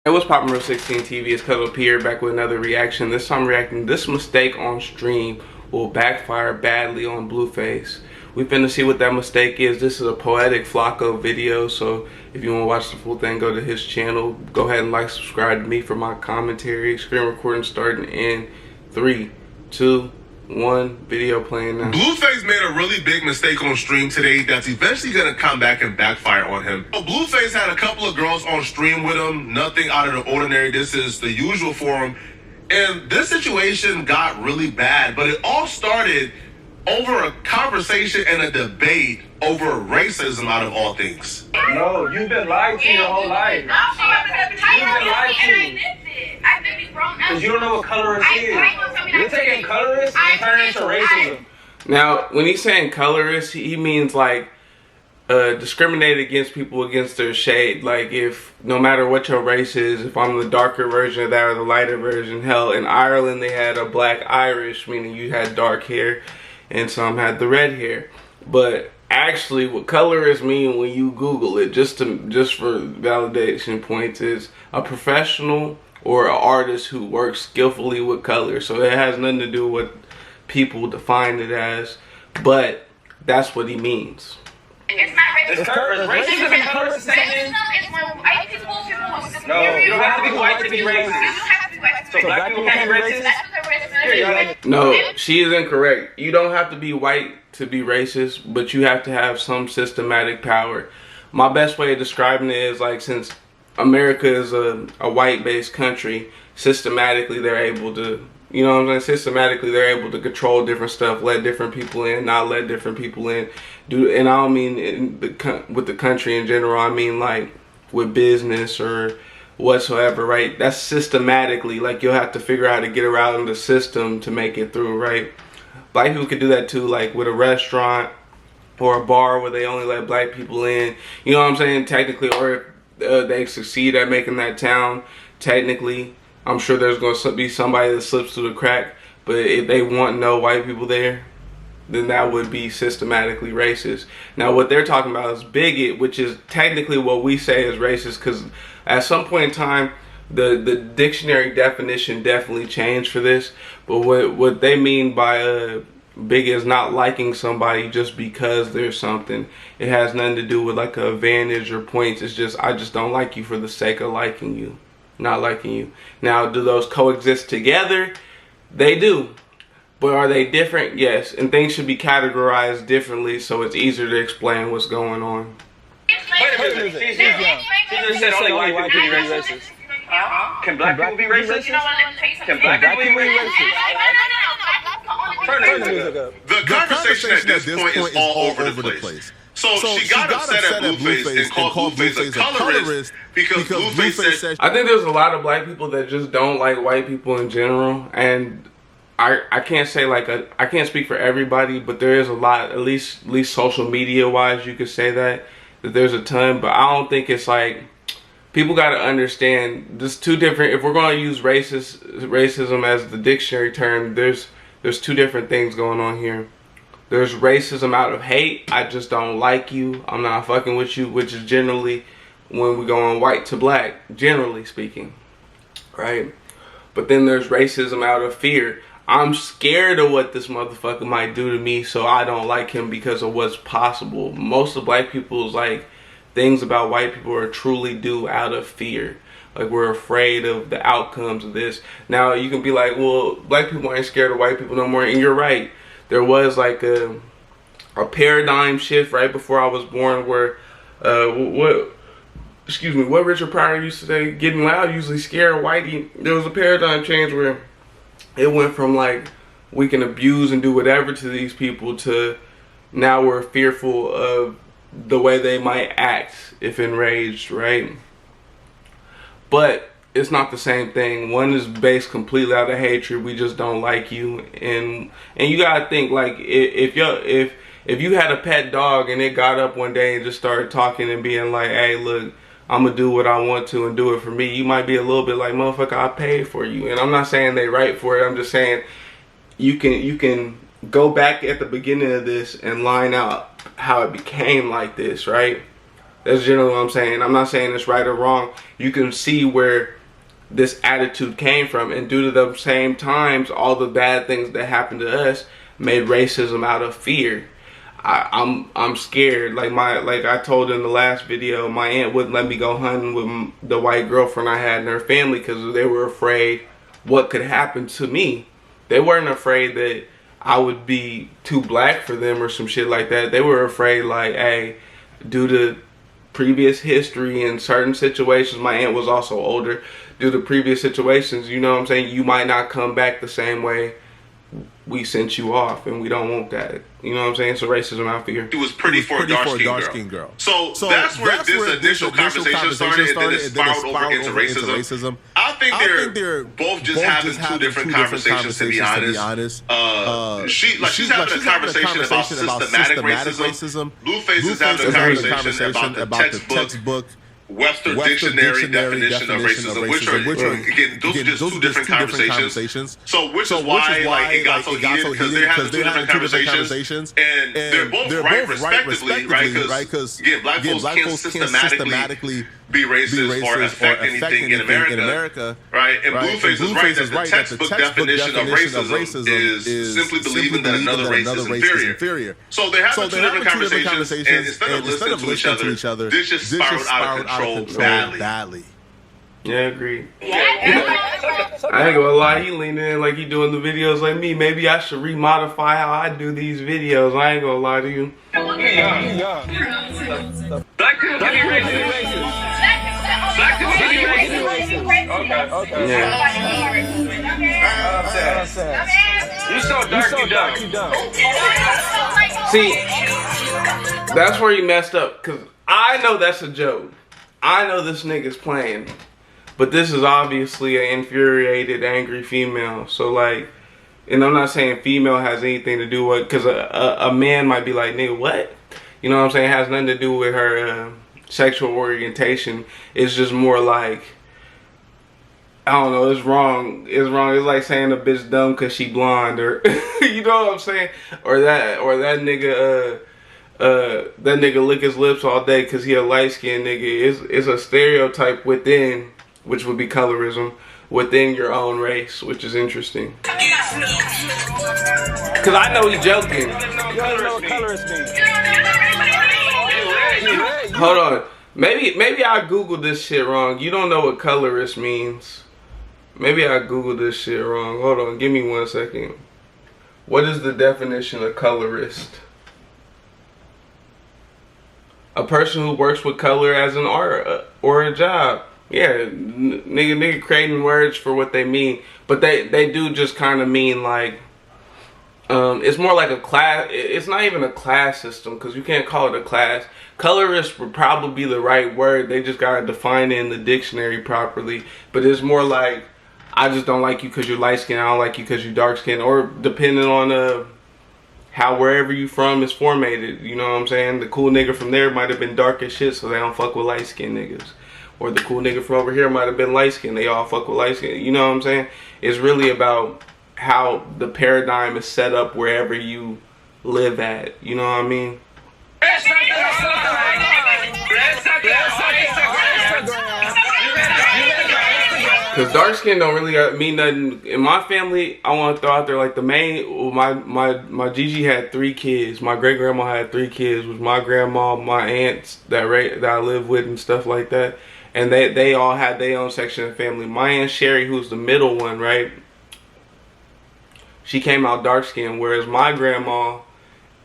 Hey, what's poppin', Real 16 TV? It's Cuddle P here, back with another reaction. This time reacting, this mistake on stream will backfire badly on Blueface. We finna see what that mistake is. This is a Poetic Flocko video, so if you wanna watch the full thing, go to his channel. Go ahead and like, subscribe to me for my commentary. Screen recording starting in 3, 2, 1, video playing now. Blueface made a really big mistake on stream today that's eventually gonna come back and backfire on him. Blueface had a couple of girls on stream with him, nothing out of the ordinary. This is the usual for him. And this situation got really bad, but it all started over a conversation and a debate over racism, out of all things. No, you've been lied to your whole life. You've been lied to. Because you don't know what colorist is. You're taking colorist and turning into racism. Now, when he's saying colorist, he means like discriminate against people against their shade. Like, if no matter what your race is, if I'm the darker version of that or the lighter version. Hell, in Ireland they had a black Irish, meaning you had dark hair, and some had the red hair. But actually, what colorist mean when you Google it, just for validation points, is a professional or an artist who works skillfully with color. So it has nothing to do with what people define it as, but that's what he means. It's not racist. Racism and colorist. Racism is when white people are superior. No, you don't have to be white to be racist. You have to be white to be So black people can't be racist? That's what they're racist. No, she is incorrect. You don't have to be white to be racist, but you have to have some systematic power. My best way of describing it is, like, since America is a white-based country, systematically they're able to, you know what I'm saying? Systematically they're able to control different stuff, let different people in, not let different people in. And I don't mean with the country in general. I mean like with business or whatsoever, right? That's systematically, like, you'll have to figure out how to get around the system to make it through, right? Black people could do that too, like with a restaurant or a bar where they only let black people in. You know what I'm saying? Technically, or if they succeed at making that town, technically, I'm sure there's going to be somebody that slips through the crack. But if they want no white people there, then that would be systematically racist. Now, what they're talking about is bigot, which is technically what we say is racist, because at some point in time, the dictionary definition definitely changed for this. But what they mean by bigot is not liking somebody just because there's something. It has nothing to do with like an advantage or points. It's just, I just don't like you for the sake of liking you, not liking you. Now, do those coexist together? They do. But are they different? Yes. And things should be categorized differently so it's easier to explain what's going on. Wait a minute. She just said only white people can be racist. Can black people be racist? Can black people be racist? Turn the music up. The conversation at this point is all over the place. So she got upset at Blueface and called Blueface a colorist because Blueface said... I think there's a lot of black people that just don't like white people in general, and I can't say like I can't speak for everybody, but there is a lot, at least social media wise, you could say that there's a ton. But I don't think it's like, people got to understand there's two different. If we're going to use racism as the dictionary term, there's two different things going on here. There's racism out of hate. I just don't like you, I'm not fucking with you, which is generally when we go on white to black, generally speaking, right? But then there's racism out of fear. I'm scared of what this motherfucker might do to me, so I don't like him because of what's possible. Most of black people's like things about white people are truly due out of fear. Like, we're afraid of the outcomes of this. Now, you can be like, well, black people ain't scared of white people no more, and you're right. There was like a paradigm shift right before I was born where what Richard Pryor used to say, getting loud usually scare whitey. There was a paradigm change where it went from like, we can abuse and do whatever to these people, to now we're fearful of the way they might act if enraged, right? But it's not the same thing. One is based completely out of hatred. We just don't like you, and you gotta think, like, if you had a pet dog and it got up one day and just started talking and being like, hey, look, I'm gonna do what I want to and do it for me, you might be a little bit like, motherfucker, I paid for you. And I'm not saying they right for it. I'm just saying you can go back at the beginning of this and line out how it became like this, right? That's generally what I'm saying. I'm not saying it's right or wrong. You can see where this attitude came from, and due to the same times, all the bad things that happened to us made racism out of fear. I'm scared. Like I told in the last video, my aunt wouldn't let me go hunting with the white girlfriend I had in her family because they were afraid what could happen to me. They weren't afraid that I would be too black for them or some shit like that. They were afraid, like, hey, due to previous history and certain situations, my aunt was also older, due to previous situations, you know what I'm saying, you might not come back the same way we sent you off, and we don't want that. You know what I'm saying? So racism out here. It was pretty for a dark-skinned girl. So that's where this initial conversation started, and then it spiraled over into racism. I think they're both just having two different conversations, to be honest. She's having a conversation about systematic racism. Blueface is having a conversation about the textbook Webster Dictionary definition of racism, which are again, those are just two different conversations. So which is why like it got so heated, because they're having two different conversations, and they're both right respectively, right? Because again, black folks can't systematically be racist or affect anything in America, right? And Blueface is right that the textbook definition of racism is simply believing that another race is inferior. So they're having two different conversations, and instead of listening to each other, this just spiraled out of control badly. Yeah, I agree. I ain't gonna lie, he leaning in like he doing the videos like me. Maybe I should remodify how I do these videos. I ain't gonna lie to you. Black people can be racist. Black people can be racist. Okay. Yeah. You so dark, you dumb. See, that's where you messed up, because I know that's a joke. I know this nigga's playing. But this is obviously an infuriated, angry female. So, like, and I'm not saying female has anything to do with, because a man might be like, nigga, what? You know what I'm saying? It has nothing to do with her sexual orientation. It's just more like, I don't know, it's wrong. It's wrong. It's like saying a bitch dumb because she blonde, or, you know what I'm saying? Or that nigga, that nigga lick his lips all day because he a light-skinned nigga. It's a stereotype within, which would be colorism, within your own race, which is interesting. Because I know he's joking. You don't know what colorist means. Hold on. Maybe I Googled this shit wrong. You don't know what colorist means. Maybe I Googled this shit wrong. Hold on. Give me 1 second. What is the definition of colorist? A person who works with color as an art or a job. Yeah, nigga creating words for what they mean, but they do just kind of mean like, it's more like a class. It's not even a class system, because you can't call it a class. Colorist would probably be the right word. They just gotta define it in the dictionary properly. But it's more like, I just don't like you because you're light skinned. I don't like you because you're dark skinned, or depending on how wherever you from is formatted. You know what I'm saying? The cool nigga from there might have been dark as shit, so they don't fuck with light skinned niggas. Or the cool nigga from over here might have been light skinned. They all fuck with light skin. You know what I'm saying? It's really about how the paradigm is set up wherever you live at. You know what I mean? Because dark skin don't really mean nothing. In my family, I want to throw out there like the main, my Gigi had 3 kids. My great grandma had 3 kids, with my grandma, my aunts that I live with and stuff like that. And they all had their own section of family. My Aunt Sherry, who's the middle one, right? She came out dark skinned, whereas my grandma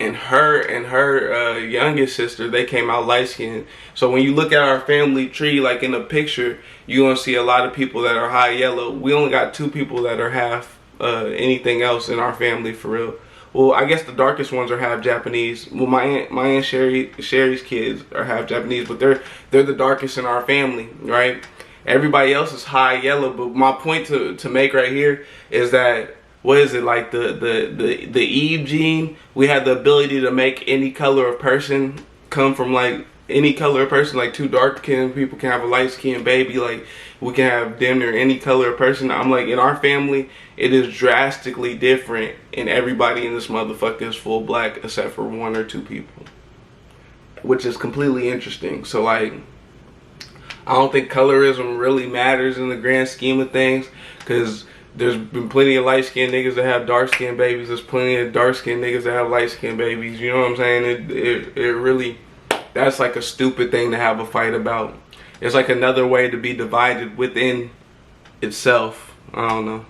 and her youngest sister, they came out light skinned. So when you look at our family tree, like in the picture, you're gonna see a lot of people that are high yellow. We only got 2 people that are half anything else in our family, for real. Well, I guess the darkest ones are half Japanese. Well, my aunt Sherry's kids are half Japanese, but they're the darkest in our family, right? Everybody else is high yellow. But my point to make right here is that, what is it, like the Eve gene? We have the ability to make any color of person come from like any color of person. Like 2 dark-skinned people can have a light-skinned baby. Like we can have damn near any color of person. I'm like, in our family, it is drastically different, and everybody in this motherfucker is full black except for 1 or 2 people, which is completely interesting. So like, I don't think colorism really matters in the grand scheme of things, because there's been plenty of light-skinned niggas that have dark-skinned babies. There's plenty of dark-skinned niggas that have light-skinned babies. You know what I'm saying? It really, that's like a stupid thing to have a fight about. It's like another way to be divided within itself. I don't know.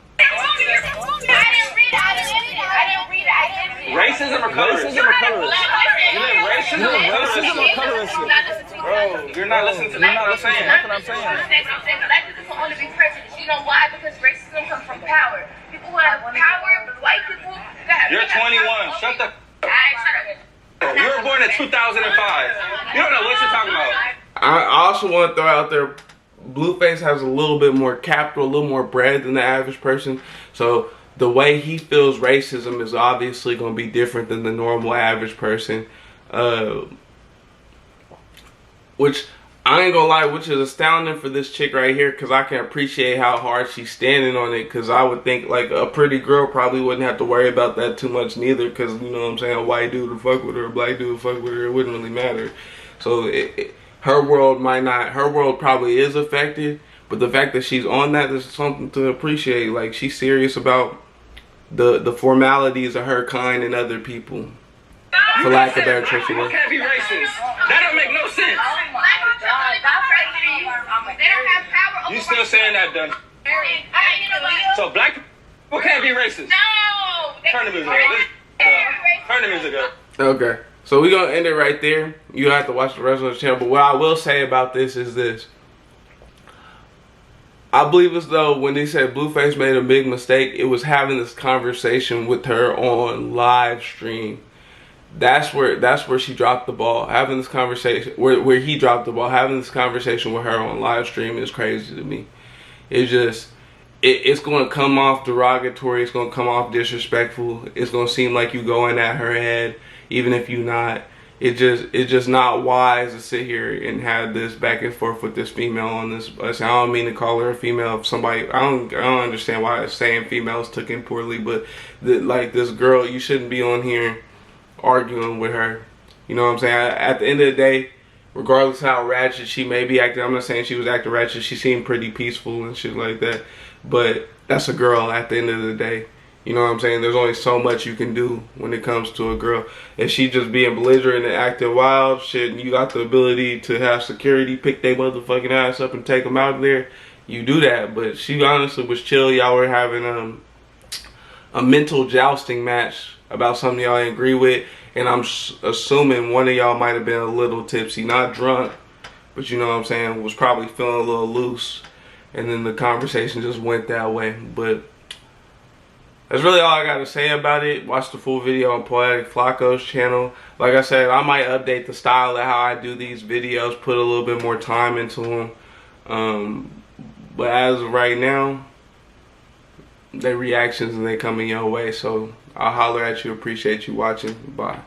Racism or colorism? Racism or colorism? Racism or colorism? Bro, you're not listening to me. That's what I'm saying. That's what I'm saying. Black people can only be prejudiced. You know why? Because racism comes from power. People who have power, white people. You're 21. Shut the. You were born in 2005. You don't know what you're talking about. I also want to throw out there, Blueface has a little bit more capital, a little more bread than the average person. So the way he feels racism is obviously going to be different than the normal average person. Which I ain't gonna lie, which is astounding for this chick right here, because I can appreciate how hard she's standing on it, because I would think like a pretty girl probably wouldn't have to worry about that too much neither, because you know what I'm saying, a white dude would fuck with her, a black dude would fuck with her, it wouldn't really matter. So her world might not, her world probably is affected, but the fact that she's on that is something to appreciate. Like, she's serious about the formalities of her kind and other people, for lack of better choice of People word. can't be racist. That don't make no sense. You still saying that, Dunn? So black people can't be racist. No. Turn the music up. Turn the music up. Okay, so we're gonna end it right there. You have to watch the rest of the channel, but what I will say about this is this. I believe as though when they said Blueface made a big mistake, it was having this conversation with her on live stream. That's where she dropped the ball. Having this conversation where he dropped the ball, having this conversation with her on live stream is crazy to me. It's going to come off derogatory. It's going to come off disrespectful. It's going to seem like you going at her head, even if you're not. It's just not wise to sit here and have this back and forth with this female on this. I don't mean to call her a female. If somebody, I don't understand why saying females took in poorly, but like this girl, you shouldn't be on here arguing with her. You know what I'm saying? At the end of the day, regardless of how ratchet she may be acting, I'm not saying she was acting ratchet. She seemed pretty peaceful and shit like that. But that's a girl at the end of the day. You know what I'm saying? There's only so much you can do when it comes to a girl. If she just being belligerent and acting wild, shit, and you got the ability to have security pick their motherfucking ass up and take them out of there, you do that. But she honestly was chill. Y'all were having a mental jousting match about something y'all didn't agree with, and I'm assuming one of y'all might have been a little tipsy, not drunk, but you know what I'm saying, was probably feeling a little loose, and then the conversation just went that way. But that's really all I got to say about it. Watch the full video on Poetic Flacco's channel. Like I said, I might update the style of how I do these videos, put a little bit more time into them, but as of right now, their reactions and they coming your way. So I'll holler at you. Appreciate you watching. Bye.